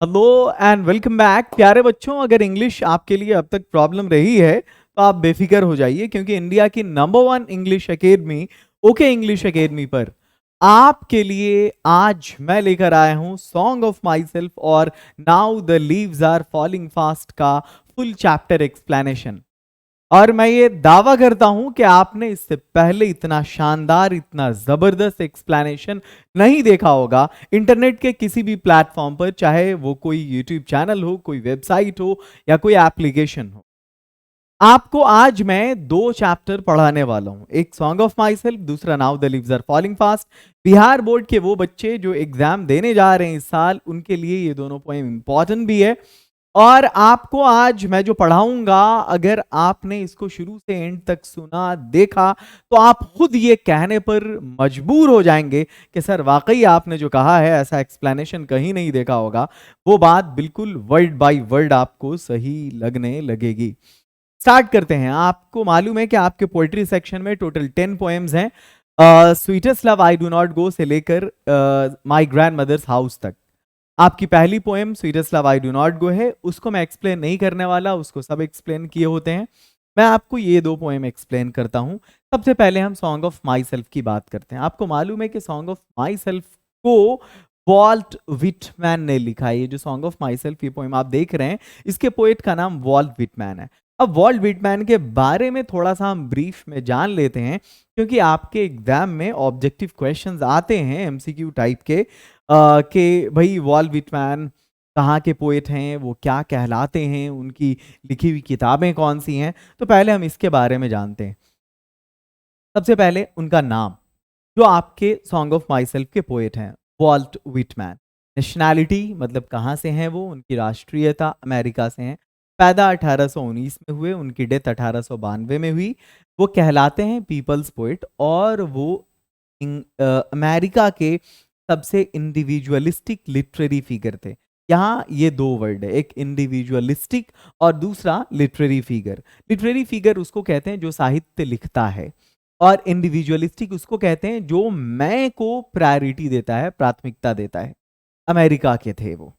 Hello and welcome back प्यारे बच्चों। अगर इंग्लिश आपके लिए अब तक प्रॉब्लम रही है तो आप बेफिक्र हो जाइए, क्योंकि इंडिया की number 1 English academy okay English academy पर आपके लिए आज मैं लेकर आया हूं सॉन्ग ऑफ माई सेल्फ और now the leaves are falling fast का फुल चैप्टर एक्सप्लेनेशन। और मैं ये दावा करता हूं कि आपने इससे पहले इतना शानदार, इतना जबरदस्त एक्सप्लेनेशन नहीं देखा होगा इंटरनेट के किसी भी प्लेटफॉर्म पर, चाहे वो कोई यूट्यूब चैनल हो, कोई वेबसाइट हो या कोई एप्लीकेशन हो। आपको आज मैं दो चैप्टर पढ़ाने वाला हूं, एक सॉन्ग ऑफ माई सेल्फ, दूसरा now the leaves are falling fast. Bihar board के वो बच्चे जो एग्जाम देने जा रहे हैं इस साल, उनके लिए ये दोनों पोएम इंपॉर्टेंट भी है। और आपको आज मैं जो पढ़ाऊंगा, अगर आपने इसको शुरू से एंड तक सुना, देखा, तो आप खुद ये कहने पर मजबूर हो जाएंगे कि सर वाकई आपने जो कहा है ऐसा एक्सप्लेनेशन कहीं नहीं देखा होगा। वो बात बिल्कुल वर्ड बाय वर्ड आपको सही लगने लगेगी। स्टार्ट करते हैं। आपको मालूम है कि आपके पोएट्री सेक्शन में टोटल 10 पोएम्स हैं, sweetest love I do not go से लेकर माई ग्रैंड मदर्स हाउस तक। आपकी पहली poem sweetest love I do not go है, उसको मैं एक्सप्लेन नहीं करने वाला, उसको सब एक्सप्लेन किए होते हैं। मैं आपको ये दो पोएम एक्सप्लेन करता हूं। सबसे पहले हम सॉन्ग ऑफ माई सेल्फ की बात करते हैं। आपको मालूम है कि सॉन्ग ऑफ माई सेल्फ को वॉल्ट विटमैन ने लिखा है। ये जो सॉन्ग ऑफ माई सेल्फ ये पोएम आप देख रहे हैं, इसके पोएट का नाम वॉल्ट विटमैन है। अब वॉल्ट विटमैन के बारे में थोड़ा सा हम ब्रीफ में जान लेते हैं, क्योंकि आपके एग्जाम में ऑब्जेक्टिव क्वेश्चंस आते हैं एमसीक्यू टाइप के, कि भाई वॉल्ट विटमैन कहाँ के पोएट हैं, वो क्या कहलाते हैं, उनकी लिखी हुई किताबें कौन सी हैं। तो पहले हम इसके बारे में जानते हैं। सबसे पहले उनका नाम, जो आपके सॉन्ग ऑफ माई सेल्फ के पोएट हैं, वॉल्ट विटमैन। नेशनैलिटी मतलब कहाँ से हैं वो, उनकी राष्ट्रीयता अमेरिका से हैं। पैदा 1819 में हुए, उनकी डेथ 1892 में हुई। वो कहलाते हैं पीपल्स पोएट, और वो अमेरिका के सबसे इंडिविजुअलिस्टिक लिटरेरी फिगर थे। यहाँ ये दो वर्ड है, एक इंडिविजुअलिस्टिक और दूसरा लिटरेरी फिगर। लिटरेरी फिगर उसको कहते हैं जो साहित्य लिखता है, और इंडिविजुअलिस्टिक उसको कहते हैं जो मैं को प्रायोरिटी देता है, प्राथमिकता देता है। अमेरिका के थे वो,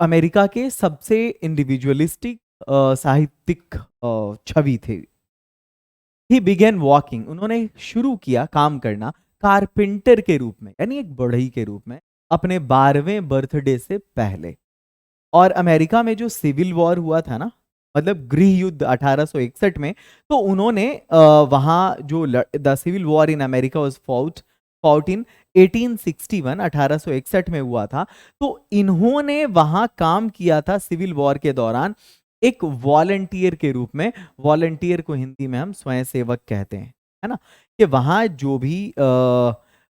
अमेरिका के सबसे इंडिविजुअलिस्टिक साहित्यिक छवि थे। ही बिगेन वॉकिंग, उन्होंने शुरू किया काम करना कारपेंटर के रूप में, यानी एक बढ़ई के रूप में, अपने 12वें बर्थडे से पहले। और अमेरिका में जो सिविल वॉर हुआ था ना, मतलब गृह युद्ध 1861 में, तो उन्होंने वहाँ जो the civil war in America was fought in 1861, 1861 में हुआ था। तो इन्होंने वहाँ काम किया था सिविल वॉर के दौरान एक वॉलंटियर के रूप में। वॉलंटियर को हिंदी में हम स्वयंसेवक कहते हैं, है ना। कि वहाँ जो भी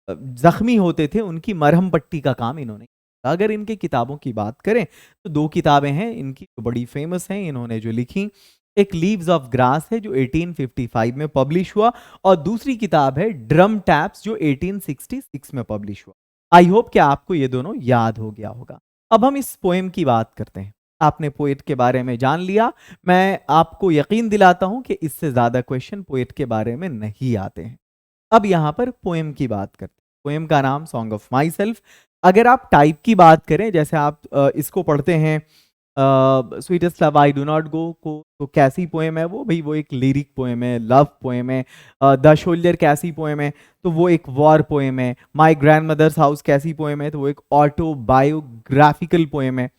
जख्मी होते थे उनकी मरहम पट्टी का काम इन्होंने। अगर इनके किताबों की बात करें तो दो किताबें हैं इनकी जो बड़ी फेमस हैं, इन्होंने जो लिखी, एक लीव्स ऑफ ग्रास है जो 1855 में पब्लिश हुआ, और दूसरी किताब है ड्रम टैप्स जो 1866 में पब्लिश हुआ। आई होप कि आपको ये दोनों याद हो गया होगा। अब हम इस पोएम की बात करते हैं। आपने पोएट के बारे में जान लिया। मैं आपको यकीन दिलाता हूं कि इससे ज्यादा क्वेश्चन पोएट के बारे में नहीं आते हैं। अब यहां पर पोएम की बात करते हैं। पोएम का नाम सॉन्ग ऑफ माई सेल्फ। अगर आप टाइप की बात करें, जैसे आप इसको पढ़ते हैं sweetest love I do not go को, तो कैसी पोएम है वो? भाई वो एक लिरिक पोएम है, लव पोएम है। द शोल्जर कैसी पोएम है? तो वो एक वॉर पोएम है। माई ग्रैंड मदर्स हाउस कैसी पोएम है? तो वो एक ऑटोबायोग्राफिकल पोएम है।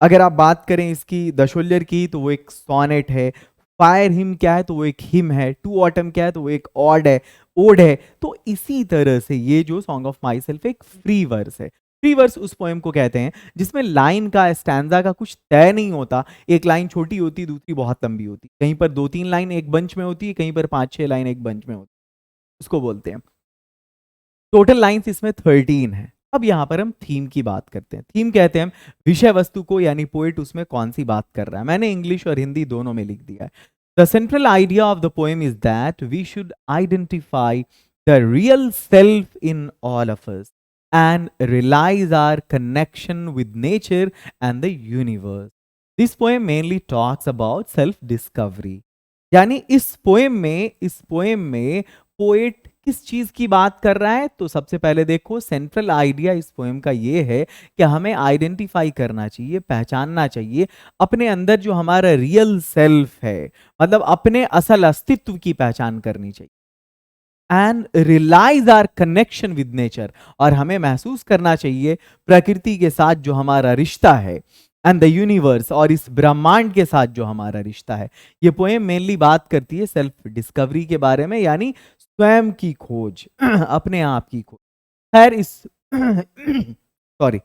अगर आप बात करें इसकी द शोल्जर की, तो वो एक सोनेट है। फायर हिम क्या है? तो वो एक हिम है। टू ऑटम क्या है? तो वो एक ऑड है, ओड है। तो इसी तरह से ये जो सॉन्ग ऑफ माई सेल्फ एक फ्री वर्स है। फ्री वर्स उस पोएम को कहते हैं जिसमें लाइन का, स्टैंजा का कुछ तय नहीं होता। एक लाइन छोटी होती, दूसरी बहुत लंबी होती, कहीं पर 2-3 लाइन एक बंच में होती है, कहीं पर 5-6 लाइन एक बंच में होती है, उसको बोलते हैं। टोटल लाइंस इसमें 13 है। अब यहां पर हम थीम की बात करते हैं। थीम कहते हैं हम विषय वस्तु को, यानी पोएट उसमें कौन सी बात कर रहा है। मैंने इंग्लिश और हिंदी दोनों में लिख दिया है। The central idea of the poem is that we should identify the real self in all of us and realize our connection with nature and the universe. This poem mainly talks about self discovery. यानी इस poem में poet किस चीज की बात कर रहा है? तो सबसे पहले देखो, सेंट्रल आइडिया इस पोएम का ये है कि हमें आइडेंटिफाई करना चाहिए, पहचानना चाहिए अपने अंदर जो हमारा रियल सेल्फ है, मतलब अपने असल अस्तित्व की पहचान करनी चाहिए। And realize our connection with nature, और हमें महसूस करना चाहिए प्रकृति के साथ जो हमारा रिश्ता है, एंड द यूनिवर्स, और इस ब्रह्मांड के साथ जो हमारा रिश्ता है। ये पोएम मेनली बात करती है सेल्फ डिस्कवरी के बारे में, यानी स्वयं की खोज, अपने आप की खोज। खैर इस सॉरी,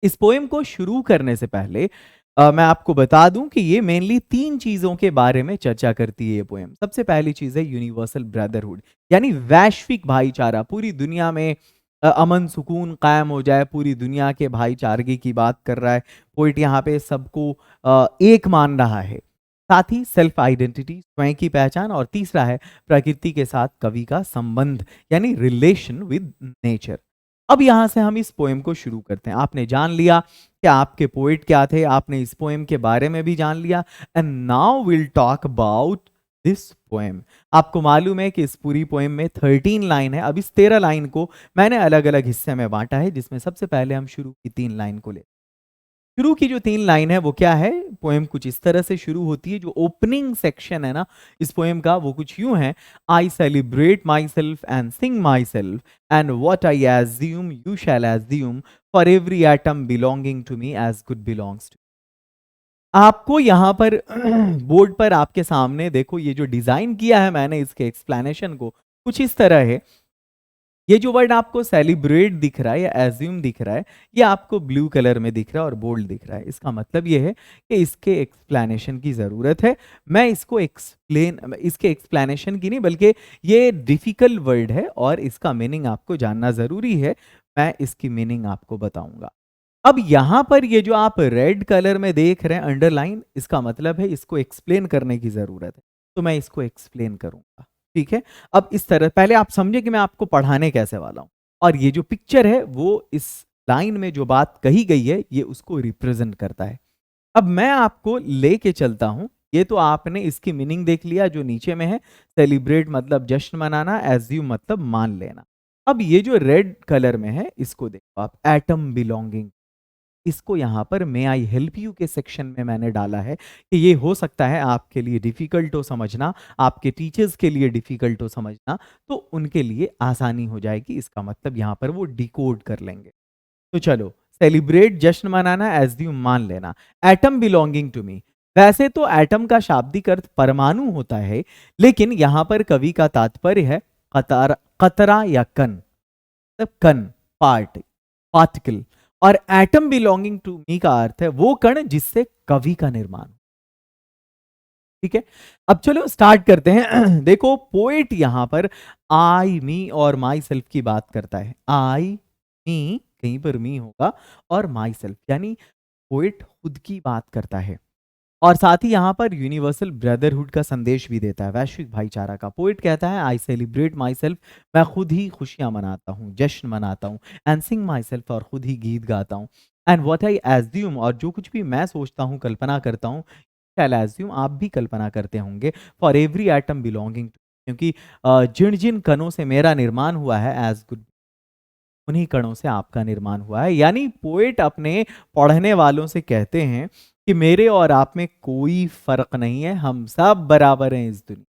इस पोएम को शुरू करने से पहले मैं आपको बता दूं कि ये मेनली 3 चीजों के बारे में चर्चा करती है ये पोएम। सबसे पहली चीज है यूनिवर्सल ब्रदरहुड, यानी वैश्विक भाईचारा। पूरी दुनिया में अमन सुकून कायम हो जाए, पूरी दुनिया के भाईचारे की बात कर रहा है पोइट यहाँ पे, सबको एक मान रहा है। साथ ही सेल्फ आइडेंटिटी, स्वयं की पहचान, और तीसरा है प्रकृति के साथ कवि का संबंध, यानी रिलेशन विद नेचर। अब यहां से हम इस पोएम को शुरू करते हैं। आपने जान लिया कि आपके पोएट क्या थे, आपने इस पोएम के बारे में भी जान लिया, and now will talk about this poem. आपको मालूम है कि इस पूरी पोएम में 13 लाइन है। अब इस 13 लाइन को मैंने अलग अलग हिस्से में बांटा है, जिसमें सबसे पहले हम शुरू की 3 लाइन को ले। शुरू की जो 3 लाइन है वो क्या है? पोएम कुछ इस तरह से शुरू होती है, जो ओपनिंग सेक्शन है ना इस पोएम का, वो कुछ यूं है: I celebrate myself and sing myself, and what I assume you shall assume, for every atom belonging to me as good belongs to. आपको यहाँ पर बोर्ड पर आपके सामने देखो, ये जो डिजाइन किया है मैंने इसके एक्सप्लेनेशन को, कुछ इस तरह है। ये जो वर्ड आपको सेलिब्रेट दिख रहा है या एज्यूम दिख रहा है, ये आपको ब्लू कलर में दिख रहा है और बोल्ड दिख रहा है। इसका मतलब ये है कि इसके एक्सप्लेनेशन की ज़रूरत है। मैं इसको इसके एक्सप्लेनेशन की नहीं, बल्कि ये डिफिकल्ट वर्ड है और इसका मीनिंग आपको जानना ज़रूरी है। मैं इसकी मीनिंग आपको बताऊंगा। अब यहाँ पर ये जो आप रेड कलर में देख रहे हैं अंडरलाइन, इसका मतलब है इसको एक्सप्लेन करने की ज़रूरत है, तो मैं इसको एक्सप्लेन करूंगा। ठीक है, अब इस तरह पहले आप समझे कि मैं आपको पढ़ाने कैसे वाला हूं, और ये जो पिक्चर है वो इस लाइन में जो बात कही गई है ये उसको रिप्रेजेंट करता है। अब मैं आपको लेके चलता हूं। ये तो आपने इसकी मीनिंग देख लिया जो नीचे में है, सेलिब्रेट मतलब जश्न मनाना, एज्यूम मतलब मान लेना। अब ये जो रेड कलर में है इसको देखो आप, एटम बिलोंगिंग। इसको यहाँ पर मे आई हेल्प यू के सेक्शन में मैंने डाला है कि ये हो सकता है आपके लिए डिफिकल्ट हो समझना, आपके टीचर्स के लिए डिफिकल्ट हो समझना, तो उनके लिए आसानी हो जाएगी। इसका मतलब यहाँ पर वो डिकोड कर लेंगे। तो चलो, सेलिब्रेट जश्न मनाना, एज्यूम मान लेना, एटम बिलोंगिंग टू मी। वैसे तो एटम का शाब्दिक अर्थ परमाणु होता है, लेकिन यहाँ पर कवि का तात्पर्य है कतरा या कण, मतलब कण, पार्ट, पार्टिकल। और एटम बिलोंगिंग टू मी का अर्थ है वो कण जिससे कवि का निर्माण। ठीक है, अब चलो स्टार्ट करते हैं। देखो, पोएट यहां पर आई, मी और माई सेल्फ की बात करता है। आई, मी, कहीं पर मी होगा, और माई सेल्फ, यानी पोएट खुद की बात करता है, और साथ ही यहाँ पर यूनिवर्सल ब्रदरहुड का संदेश भी देता है, वैश्विक भाईचारा का। पोइट कहता है, आई सेलिब्रेट माई सेल्फ, मैं खुद ही खुशियां मनाता हूँ, जश्न मनाता हूँ, एंड सिंग माई सेल्फ, और खुद ही गीत गाता हूँ, एंड व्हाट आई एज्यूम, और जो कुछ भी मैं सोचता हूँ, कल्पना करता हूँ, शैल एज्यूम, आप भी कल्पना करते होंगे, for every atom belonging to, क्योंकि जिन जिन कणों से मेरा निर्माण हुआ है, एज गुड, उन्हीं कणों से आपका निर्माण हुआ है। यानी पोएट अपने पढ़ने वालों से कहते हैं कि मेरे और आप में कोई फर्क नहीं है, हम सब बराबर हैं इस दुनिया।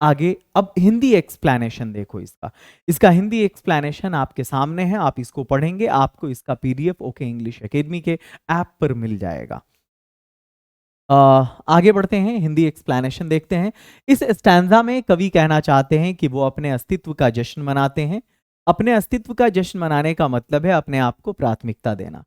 आगे अब हिंदी एक्सप्लेनेशन देखो इसका। इसका हिंदी एक्सप्लेनेशन आपके सामने है, आप इसको पढ़ेंगे, आपको इसका पीडीएफ ओके इंग्लिश एकेडमी के ऐप पर मिल जाएगा। आगे बढ़ते हैं, हिंदी एक्सप्लेनेशन देखते हैं। इस स्टैंजा में कवि कहना चाहते हैं कि वो अपने अस्तित्व का जश्न मनाते हैं। अपने अस्तित्व का जश्न मनाने का मतलब है अपने आप को प्राथमिकता देना।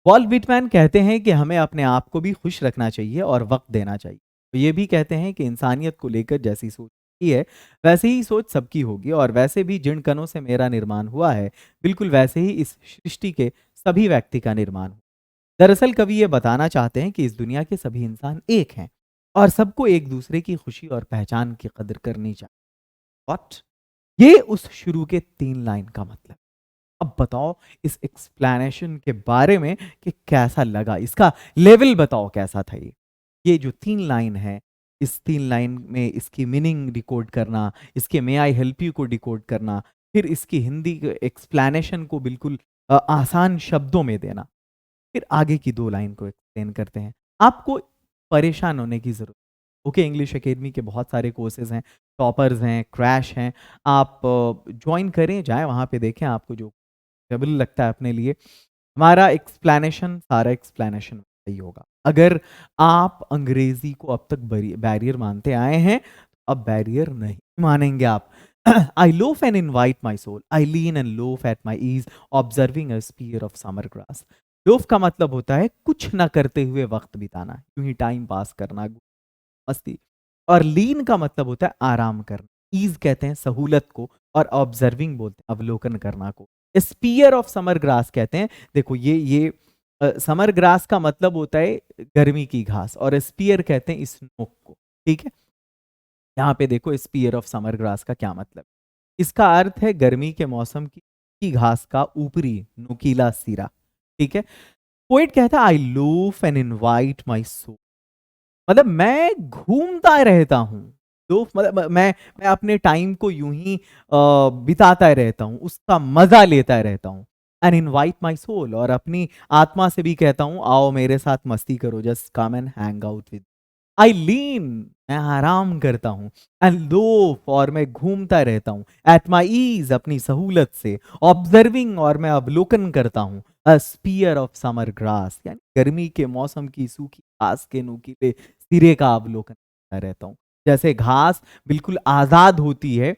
वॉल्ट विटमैन कहते हैं कि हमें अपने आप को भी खुश रखना चाहिए और वक्त देना चाहिए। तो ये भी कहते हैं कि इंसानियत को लेकर जैसी सोच की है वैसे ही सोच सबकी होगी, और वैसे भी जिन कणों से मेरा निर्माण हुआ है, बिल्कुल वैसे ही इस सृष्टि के सभी व्यक्ति का निर्माण हुआ। दरअसल कवि ये बताना चाहते हैं कि इस दुनिया के सभी इंसान एक हैं और सबको एक दूसरे की खुशी और पहचान की कदर करनी चाहिए। What? ये उस शुरू के 3 लाइन का मतलब। अब बताओ इस एक्सप्लेनेशन के बारे में कि कैसा लगा, इसका लेवल बताओ कैसा था। ये जो 3 लाइन है इस 3 लाइन में इसकी मीनिंग डिकोड करना, इसके मे आई हेल्प यू को डिकोड करना, फिर इसकी हिंदी एक्सप्लेनेशन को बिल्कुल आसान शब्दों में देना, फिर आगे की 2 लाइन को एक्सप्लेन करते हैं। आपको परेशान होने की ज़रूरत। ओके इंग्लिश अकेडमी के बहुत सारे कोर्सेज़ हैं, टॉपर्स हैं, क्रैश हैं, आप जॉइन करें, जाएँ वहाँ पे देखें आपको जो सुटेबल लगता है अपने लिए। हमारा एक्सप्लेनेशन सारा एक्सप्लेनेशन सही होगा। अगर आप अंग्रेज़ी को अब तक बैरियर मानते आए हैं, अब बैरियर नहीं मानेंगे आप। I loaf and invite my soul. I lean and loaf at my ease, observing a spear of summer grass. Loaf का मतलब होता है कुछ ना करते हुए वक्त बिताना, यूं ही टाइम पास करना, मस्ती। और लीन का मतलब होता है आराम करना, ईज कहते हैं सहूलत को, और ऑब्जर्विंग बोलते हैं अवलोकन करना को। स्पीयर ऑफ समर ग्रास कहते हैं, देखो ये समर ग्रास का मतलब होता है गर्मी की घास, और स्पीयर कहते हैं स्नोक को, ठीक है। यहाँ पे देखो स्पीयर ऑफ समर ग्रास का क्या मतलब, इसका अर्थ है गर्मी के मौसम की घास का ऊपरी नुकीला सिरा, ठीक है। पोइट कहता है I loaf and invite my soul, मतलब मैं घूमता रहता हूँ। लूफ मतलब मैं अपने टाइम को यूं ही बिताता रहता हूँ, उसका मजा लेता रहता हूँ। एंड इनवाइट माई सोल, और अपनी आत्मा से भी कहता हूँ आओ मेरे साथ मस्ती करो, just come and hang out with. I lean, मैं आराम करता हूँ। एंड लोफ, और मैं घूमता रहता हूँ। एट माई ईज, अपनी सहूलत से। ऑब्जर्विंग, और मैं अवलोकन करता हूँ। अ स्पीयर ऑफ समर ग्रास, यानी गर्मी के मौसम की सूखी घास के नुकीले सिरे का अवलोकन करता रहता हूँ। जैसे घास बिल्कुल आजाद होती है,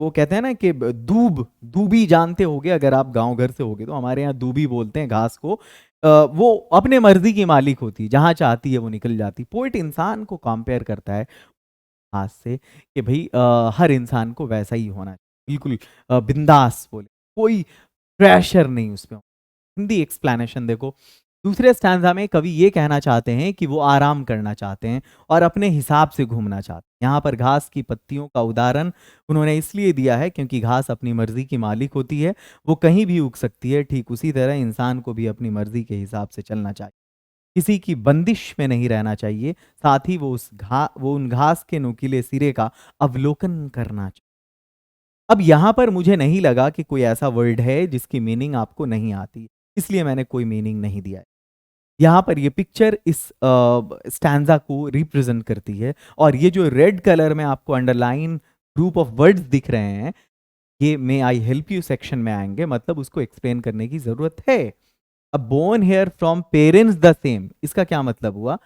वो कहते हैं ना कि दूबी जानते होगे, अगर आप गांव घर से होगे तो हमारे यहाँ दूबी बोलते हैं घास को। वो अपने मर्जी की मालिक होती है, जहां चाहती है वो निकल जाती। पोइट इंसान को कंपेयर करता है घास से, कि भाई हर इंसान को वैसा ही होना चाहिए, बिल्कुल बिंदास बोले, कोई प्रेशर नहीं उसमें। हिंदी एक्सप्लेनेशन देखो, दूसरे स्टैंजा में कवि ये कहना चाहते हैं कि वो आराम करना चाहते हैं और अपने हिसाब से घूमना चाहते हैं। यहाँ पर घास की पत्तियों का उदाहरण उन्होंने इसलिए दिया है क्योंकि घास अपनी मर्जी की मालिक होती है, वो कहीं भी उग सकती है। ठीक उसी तरह इंसान को भी अपनी मर्जी के हिसाब से चलना चाहिए, किसी की बंदिश में नहीं रहना चाहिए। साथ ही वो उन घास के नुकीले सिरे का अवलोकन करना चाहिए। अब यहाँ पर मुझे नहीं लगा कि कोई ऐसा वर्ड है जिसकी मीनिंग आपको नहीं आती, इसलिए मैंने कोई मीनिंग नहीं दिया है। यहाँ पर ये पिक्चर इस स्टैंजा को रिप्रेजेंट करती है, और ये जो रेड कलर में आपको अंडरलाइन ग्रुप ऑफ वर्ड्स दिख रहे हैं, ये मे आई हेल्प यू सेक्शन में आएंगे, मतलब उसको एक्सप्लेन करने की जरूरत है। अब born here from parents the same, इसका क्या मतलब हुआ?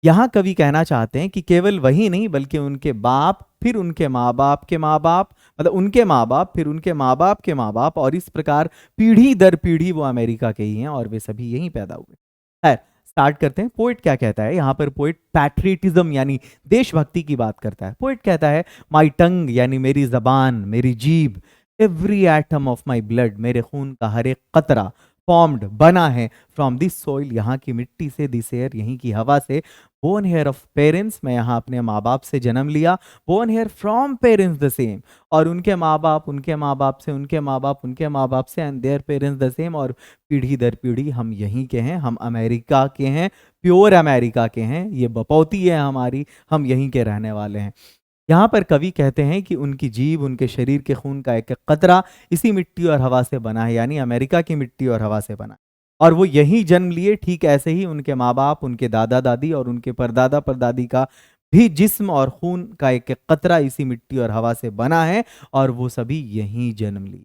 यहाँ कवि कहना चाहते हैं कि केवल वही नहीं बल्कि उनके बाप, फिर उनके माँ बाप के माँ बाप, मतलब उनके माँ बाप, फिर उनके माँ बाप के माँ बाप, और इस प्रकार पीढ़ी दर पीढ़ी वो अमेरिका के ही हैं और वे सभी यहीं पैदा हुए। खैर, स्टार्ट करते हैं। पोइट क्या कहता है यहाँ पर? पोइट पैट्रियटिज्म यानी देशभक्ति की बात करता है। पोइट कहता है माई टंग, यानी मेरी जबान, मेरी जीभ, every atom of my blood, मेरे खून का हर एक कतरा, फॉर्म्ड, बना है, फ्रॉम दिस सॉइल, यहाँ की मिट्टी से, दिस एयर, यहीं की हवा से, बोर्न हेयर ऑफ पेरेंट्स, मैं यहाँ अपने माँ बाप से जन्म लिया, born here from parents the same, और उनके माँ बाप, उनके माँ बाप से, उनके माँ बाप, उनके माँ बाप से, and their parents the same, और पीढ़ी दर पीढ़ी हम यहीं के हैं, हम अमेरिका के हैं, प्योर अमेरिका के हैं, ये बपौती है हमारी, हम यहीं के रहने वाले हैं। यहाँ पर कवि कहते हैं कि उनकी जीभ, उनके शरीर के खून का एक एक कतरा इसी मिट्टी और हवा से बना है, यानी अमेरिका की मिट्टी और हवा से बना है, और वो यहीं जन्म लिए। ठीक ऐसे ही उनके माँ बाप, उनके दादा दादी और उनके परदादा परदादी का भी जिस्म और खून का एक एक कतरा इसी मिट्टी और हवा से बना है, और वो सभी यहीं जन्म लिए।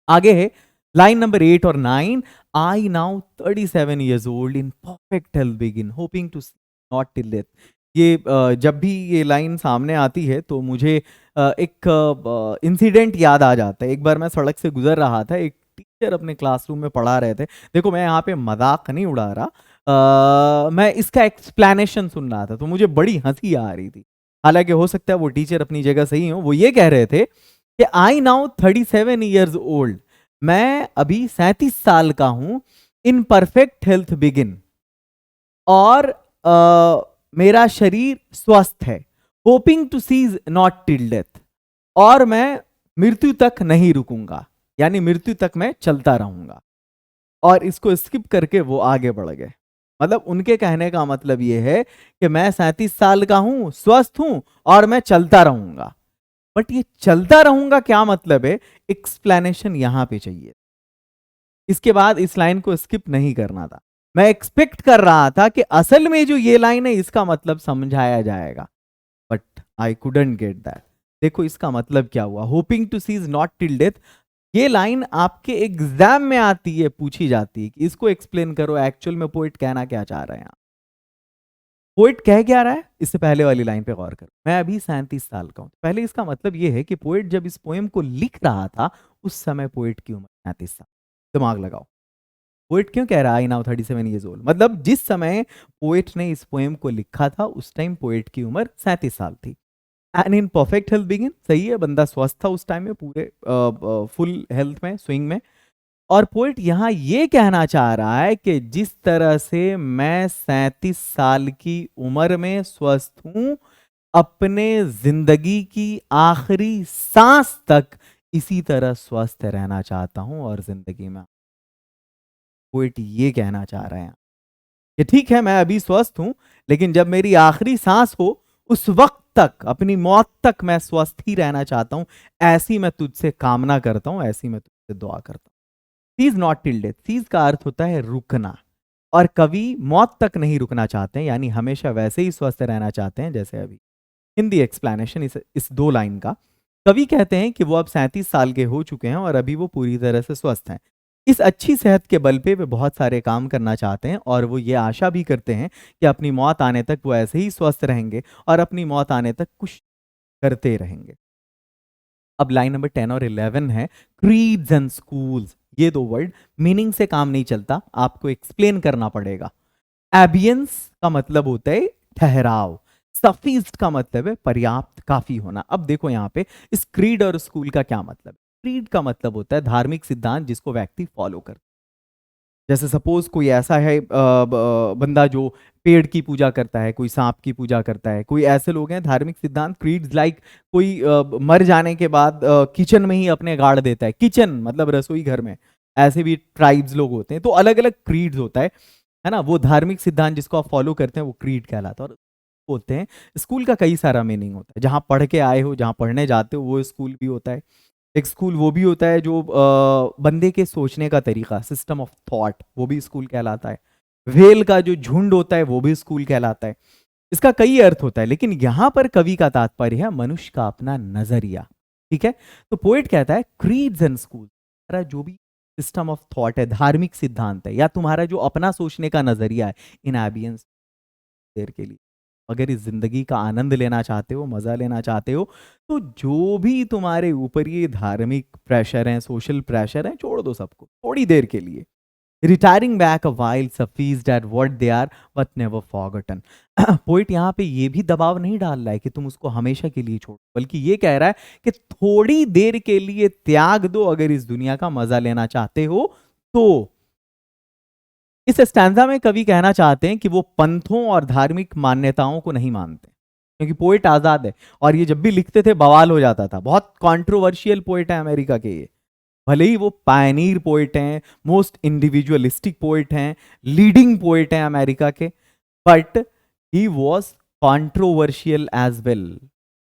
आगे है लाइन नंबर 8 और 9। I now 37 years old in perfect health begin hoping to see not till death। ये जब भी ये लाइन सामने आती है तो मुझे एक इंसिडेंट याद आ जाता है। एक बार मैं सड़क से गुजर रहा था, एक टीचर अपने क्लासरूम में पढ़ा रहे थे। देखो मैं यहाँ पे मजाक नहीं उड़ा रहा, मैं इसका एक्सप्लेनेशन सुन रहा था, तो मुझे बड़ी हंसी आ रही थी। हालांकि हो सकता है वो टीचर अपनी जगह सही हो। वो ये कह रहे थे कि आई नाउ 37 years old, मैं अभी 37 साल का हूं, इन परफेक्ट हेल्थ बिगिन, और मेरा शरीर स्वस्थ है, hoping to cease not till death, और मैं मृत्यु तक नहीं रुकूंगा, यानी मृत्यु तक मैं चलता रहूंगा। और इसको स्किप करके वो आगे बढ़ गए। मतलब उनके कहने का मतलब ये है कि मैं 37 साल का हूं, स्वस्थ हूं और मैं चलता रहूंगा। बट ये चलता रहूंगा क्या मतलब है, एक्सप्लेनेशन यहां पे चाहिए। इसके बाद इस लाइन को स्किप नहीं करना था। मैं एक्सपेक्ट कर रहा था कि असल में जो ये लाइन है इसका मतलब समझाया जाएगा, but I couldn't get that. देखो इसका मतलब क्या हुआ, hoping to see is not till death. ये लाइन आपके एग्जाम में आती है, पूछी जाती है कि इसको एक्सप्लेन करो, एक्चुअल में पोइट कहना क्या चाह रहे हैं। पोइट कह क्या रहा है, इससे पहले वाली लाइन पे गौर करो, मैं अभी 37 साल का हूं। पहले इसका मतलब ये है कि पोइट जब इस पोएम को लिख रहा था उस समय पोइट की उम्र 37 साल। दिमाग लगाओ, पोइट क्यों कह रहा है आई नाउ 37 years old, मतलब जिस समय पोइट ने इस पोएम को लिखा था उस टाइम पोइट की उम्र 37 साल थी। And in perfect health begin, सही है, बंदा स्वस्थ था उस टाइम में, पूरे फुल हेल्थ में, स्विंग में। और पोइट यहां ये कहना चाह रहा है कि जिस तरह से मैं 37 साल की उम्र में स्वस्थ हूं, अपने जिंदगी की आखिरी सांस तक इसी तरह स्वस्थ रहना चाहता हूं और जिंदगी में। पोइट ये कहना चाह रहे हैं कि ठीक है मैं अभी स्वस्थ हूं, लेकिन जब मेरी आखिरी सांस हो उस वक्त तक, अपनी मौत तक मैं स्वस्थ ही रहना चाहता हूं। ऐसी मैं तुझसे कामना करता हूं, ऐसी मैं तुझसे दुआ करता हूं। Cease not till death, cease का अर्थ होता है रुकना, और कवि मौत तक नहीं रुकना चाहते हैं, यानी हमेशा वैसे ही स्वस्थ रहना चाहते हैं जैसे अभी। हिंदी एक्सप्लेनेशन इस दो लाइन का, कवि कहते हैं कि वो अब 37 साल के हो चुके हैं और अभी वो पूरी तरह से स्वस्थ हैं। इस अच्छी सेहत के बल पे वे बहुत सारे काम करना चाहते हैं और वो ये आशा भी करते हैं कि अपनी मौत आने तक वो ऐसे ही स्वस्थ रहेंगे और अपनी मौत आने तक कुछ करते रहेंगे। अब लाइन नंबर 10 और 11 है, क्रीड्स एंड स्कूल्स। ये दो वर्ड मीनिंग से काम नहीं चलता, आपको एक्सप्लेन करना पड़ेगा। एबियंस का मतलब होता है ठहराव, सफिस्ड का मतलब है पर्याप्त, काफी होना। अब देखो यहाँ पे इस क्रीड और स्कूल का क्या मतलब है। क्रीड का मतलब होता है धार्मिक सिद्धांत जिसको व्यक्ति फॉलो करता है। जैसे सपोज कोई ऐसा है बंदा जो पेड़ की पूजा करता है, कोई सांप की पूजा करता है, कोई ऐसे लोग हैं धार्मिक सिद्धांत क्रीड्स लाइक, कोई मर जाने के बाद किचन में ही अपने गाड़ देता है, किचन मतलब रसोई घर में, ऐसे भी ट्राइब्स लोग होते हैं। तो अलग अलग क्रीड्स होता है ना, वो धार्मिक सिद्धांत जिसको आप फॉलो करते हैं वो क्रीड कहलाता है। और होते हैं स्कूल का कई सारा मीनिंग होता है, जहाँ पढ़ के आए हो, जहाँ पढ़ने जाते हो वो स्कूल भी होता है। एक स्कूल वो भी होता है जो बंदे के सोचने का तरीका, सिस्टम ऑफ थॉट, वो भी स्कूल कहलाता है। व्हेल का जो झुंड होता है वो भी स्कूल कहलाता है। इसका कई अर्थ होता है, लेकिन यहां पर कवि का तात्पर्य है मनुष्य का अपना नजरिया। ठीक है, तो पोएट कहता है क्रीड्स एंड स्कूल, तुम्हारा जो भी सिस्टम ऑफ थॉट है, धार्मिक सिद्धांत है, या तुम्हारा जो अपना सोचने का नजरिया है, इन एबियंस देर के लिए, अगर इस जिंदगी का आनंद लेना चाहते हो, मजा लेना चाहते हो, तो जो भी तुम्हारे ऊपर ये धार्मिक प्रेशर है, सोशल प्रेशर है, छोड़ दो सबको थोड़ी देर के लिए। Retiring back a while sufficed at what they are but never forgotten. Poet यहाँ पे ये भी दबाव नहीं डाल रहा है कि तुम उसको हमेशा के लिए छोड़ो, बल्कि ये कह रहा है कि थोड़ी देर के लिए त्याग दो अगर इस दुनिया का मजा लेना चाहते हो तो। इस स्टैंजा में कवि कहना चाहते हैं कि वो पंथों और धार्मिक मान्यताओं को नहीं मानते, क्योंकि पोएट आजाद है और ये जब भी लिखते थे बवाल हो जाता था। बहुत कंट्रोवर्शियल पोएट है अमेरिका के ये, भले ही वो पायनीर पोएट हैं, मोस्ट इंडिविजुअलिस्टिक पोएट हैं, लीडिंग पोएट हैं अमेरिका के, but he was controversial as well.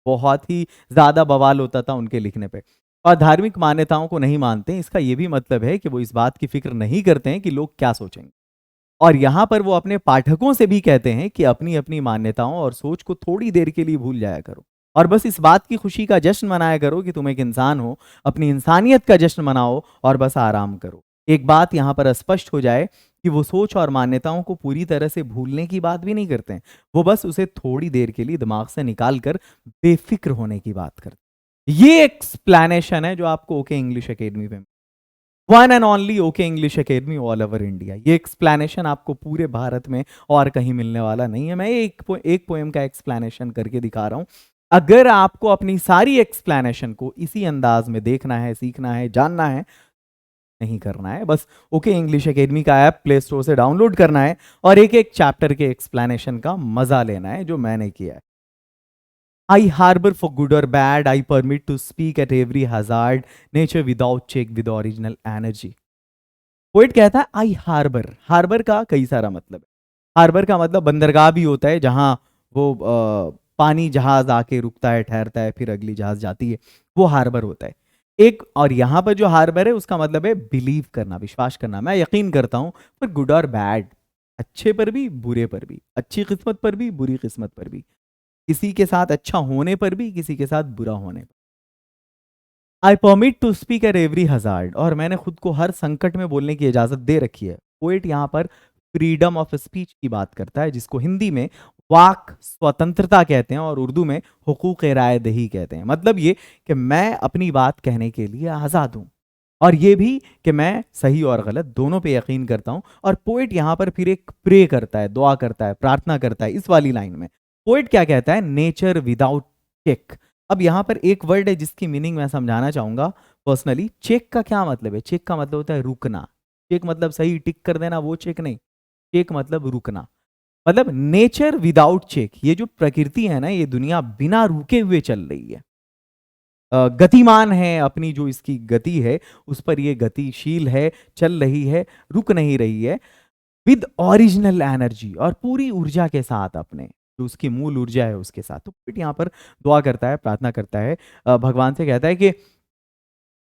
बहुत ही ज्यादा बवाल होता था उनके लिखने पे। और धार्मिक मान्यताओं को नहीं मानते, इसका यह भी मतलब है कि वो इस बात की फिक्र नहीं करते हैं कि लोग क्या सोचेंगे। और यहां पर वो अपने पाठकों से भी कहते हैं कि अपनी अपनी मान्यताओं और सोच को थोड़ी देर के लिए भूल जाया करो और बस इस बात की खुशी का जश्न मनाया करो कि तुम एक इंसान हो, अपनी इंसानियत का जश्न मनाओ और बस आराम करो। एक बात यहां पर स्पष्ट हो जाए कि वो सोच और मान्यताओं को पूरी तरह से भूलने की बात भी नहीं करते हैं, वो बस उसे थोड़ी देर के लिए दिमाग से निकाल कर बेफिक्र होने की बात करते हैं। ये एक्सप्लेनेशन है जो आपको ओके इंग्लिश एकेडमी पे, one and only okay English academy all over India. ये एक्सप्लेनेशन आपको पूरे भारत में और कहीं मिलने वाला नहीं है। मैं एक पोएम का एक्सप्लेनेशन करके दिखा रहा हूं। अगर आपको अपनी सारी एक्सप्लेनेशन को इसी अंदाज में देखना है, सीखना है, जानना है, नहीं करना है, बस ओके इंग्लिश एकेडमी का ऐप प्ले स्टोर से डाउनलोड करना है और एक एक चैप्टर के एक्सप्लेनेशन का मजा लेना है, जो मैंने किया है। I harbor for good or bad, I permit to speak at every hazard, nature without check with original energy। Poet कहता है आई हार्बर, हार्बर का कई सारा मतलब है। हार्बर का मतलब बंदरगाह भी होता है, जहाँ वो पानी जहाज आके रुकता है, ठहरता है, फिर अगली जहाज जाती है, वो हार्बर होता है एक। और यहाँ पर जो हार्बर है उसका मतलब है बिलीव करना, विश्वास करना, मैं यकीन करता हूँ, पर गुड और बैड, अच्छे पर भी बुरे पर भी, अच्छी किस्मत पर भी बुरी किस्मत पर भी, किसी के साथ अच्छा होने पर भी किसी के साथ बुरा होने पर। I permit to speak at every hazard, और मैंने खुद को हर संकट में बोलने की इजाजत दे रखी है। पोएट यहाँ पर फ्रीडम ऑफ स्पीच की बात करता है, जिसको हिंदी में वाक स्वतंत्रता कहते हैं और उर्दू में हुकूक राय दही कहते हैं। मतलब ये कि मैं अपनी बात कहने के लिए आज़ाद हूँ, और ये भी कि मैं सही और गलत दोनों पे यकीन करता हूँ। और पोएट यहाँ पर फिर एक प्रे करता है, दुआ करता है, प्रार्थना करता है। इस वाली लाइन में पोएट क्या कहता है, नेचर विदाउट चेक। अब यहाँ पर एक वर्ड है जिसकी मीनिंग मैं समझाना चाहूंगा पर्सनली। चेक का क्या मतलब है? चेक का मतलब होता है रुकना। चेक मतलब सही टिक कर देना, वो चेक नहीं। चेक मतलब रुकना, मतलब नेचर विदाउट चेक। ये जो प्रकृति है ना, ये दुनिया बिना रुके हुए चल रही है, गतिमान है, अपनी जो इसकी गति है उस पर ये गतिशील है, चल रही है, रुक नहीं रही है, विद ओरिजिनल एनर्जी, और पूरी ऊर्जा के साथ, अपने जो उसकी मूल ऊर्जा है उसके साथ। तो फिर यहाँ पर दुआ करता है, प्रार्थना करता है, भगवान से कहता है कि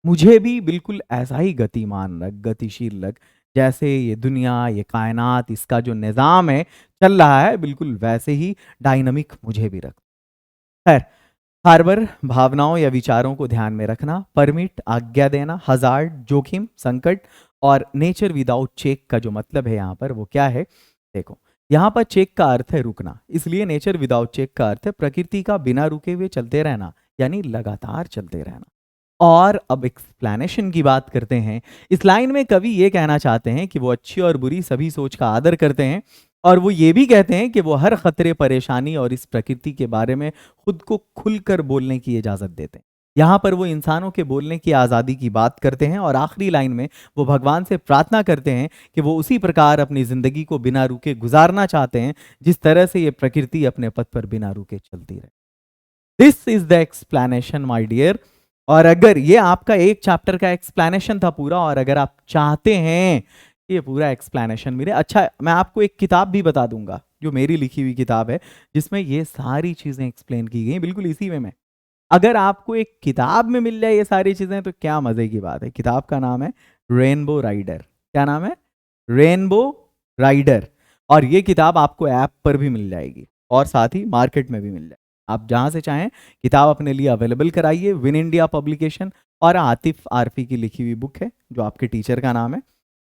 मुझे भी बिल्कुल ऐसा ही गतिमान लग, गतिशील लग, जैसे ये दुनिया, ये कायनात, इसका जो निज़ाम है चल रहा है, बिल्कुल वैसे ही डायनामिक मुझे भी रख। खैर, हार्बर भावनाओं या विचारों को ध्यान में रखना, परमिट आज्ञा देना, हजार्ड जोखिम संकट, और नेचर विदाउट चेक का जो मतलब है यहाँ पर वो क्या है? देखो, यहाँ पर चेक का अर्थ है रुकना, इसलिए नेचर विदाउट चेक का अर्थ है प्रकृति का बिना रुके हुए चलते रहना, यानी लगातार चलते रहना। और अब एक्सप्लेनेशन की बात करते हैं। इस लाइन में कवि ये कहना चाहते हैं कि वो अच्छी और बुरी सभी सोच का आदर करते हैं, और वो ये भी कहते हैं कि वो हर खतरे, परेशानी और इस प्रकृति के बारे में खुद को खुलकर बोलने की इजाजत देते हैं। यहाँ पर वो इंसानों के बोलने की आज़ादी की बात करते हैं, और आखिरी लाइन में वो भगवान से प्रार्थना करते हैं कि वो उसी प्रकार अपनी जिंदगी को बिना रुके गुजारना चाहते हैं जिस तरह से ये प्रकृति अपने पथ पर बिना रुके चलती रहे। This is the explanation my dear. और अगर ये आपका एक चैप्टर का एक्सप्लेनेशन था पूरा, और अगर आप चाहते हैं ये पूरा एक्सप्लेनेशन मिले, अच्छा मैं आपको एक किताब भी बता दूंगा जो मेरी लिखी हुई किताब है, जिसमें ये सारी चीजें एक्सप्लेन की गई बिल्कुल इसी वे में। अगर आपको एक किताब में मिल जाए ये सारी चीजें तो क्या मजे की बात है। किताब का नाम है रेनबो राइडर। क्या नाम है? Rainbow rider. और ये किताब आपको ऐप पर भी मिल जाएगी, और साथ ही मार्केट में भी मिल जाएगी। आप जहां से चाहें किताब अपने लिए अवेलेबल कराइए। विन इंडिया पब्लिकेशन और आतिफ आरफी की लिखी हुई बुक है, जो आपके टीचर का नाम है।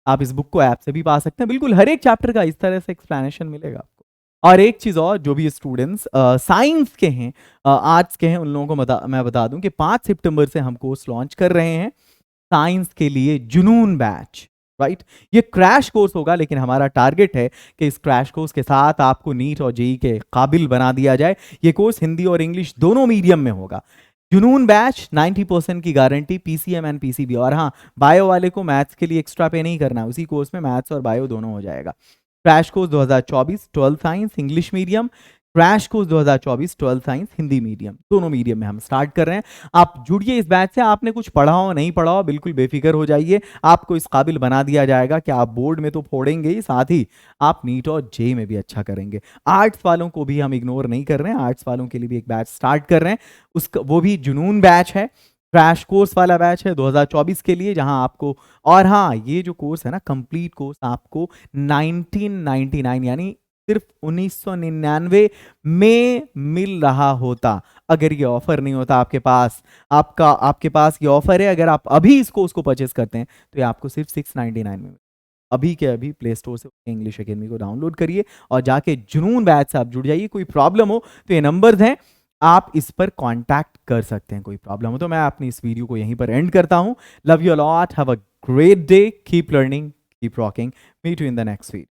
आप इस बुक को ऐप से भी पा सकते हैं, बिल्कुल हर एक चैप्टर का इस तरह से एक्सप्लेनेशन मिलेगा आपको। और एक चीज और, जो भी स्टूडेंट्स साइंस के हैं, आर्ट्स के हैं, उन लोगों को मैं बता दूं कि 5 सितंबर से हम कोर्स लॉन्च कर रहे हैं साइंस के लिए, जुनून बैच। राइट, ये क्रैश कोर्स होगा, लेकिन हमारा टारगेट है कि इस क्रैश कोर्स के साथ आपको नीट और जेई के काबिल बना दिया जाए। ये कोर्स हिंदी और इंग्लिश दोनों मीडियम में होगा। जुनून बैच 90% की गारंटी, पीसीएम एंड पीसीबी। और हाँ, बायो वाले को मैथ्स के लिए एक्स्ट्रा पे नहीं करना है, उसी कोर्स में मैथ्स और बायो दोनों हो जाएगा। Crash course 2024 12 science English medium, crash course 2024 12 science Hindi medium, दोनों मीडियम में हम स्टार्ट कर रहे हैं। आप जुड़िए इस बैच से। आपने कुछ पढ़ा हो नहीं पढ़ा हो, बिल्कुल बेफिक्र हो जाइए, आपको इस काबिल बना दिया जाएगा कि आप बोर्ड में तो फोड़ेंगे ही, साथ ही आप नीट और जेई में भी अच्छा करेंगे। आर्ट्स वालों को भी हम इग्नोर नहीं कर रहे हैं, आर्ट्स वालों के लिए भी एक बैच स्टार्ट कर रहे हैं, उसका वो भी जुनून बैच है, क्रैश कोर्स वाला बैच है 2024 के लिए, जहां आपको, और हाँ ये जो कोर्स है ना, कंप्लीट कोर्स आपको 1999 यानी सिर्फ 1999 में मिल रहा होता, अगर ये ऑफर नहीं होता आपके पास। आपके पास ये ऑफर है, अगर आप अभी इसको उसको परचेस करते हैं तो ये आपको सिर्फ 699 में। अभी के अभी प्ले स्टोर से इंग्लिश एकेडमी को डाउनलोड करिए और जाके जुनून बैच से आप जुड़ जाइए। कोई प्रॉब्लम हो तो ये नंबर्स हैं, आप इस पर कांटेक्ट कर सकते हैं, कोई प्रॉब्लम हो तो। मैं अपनी इस वीडियो को यहीं पर एंड करता हूं। Love you lot, have a great day, keep learning, keep rocking, meet you in the next video.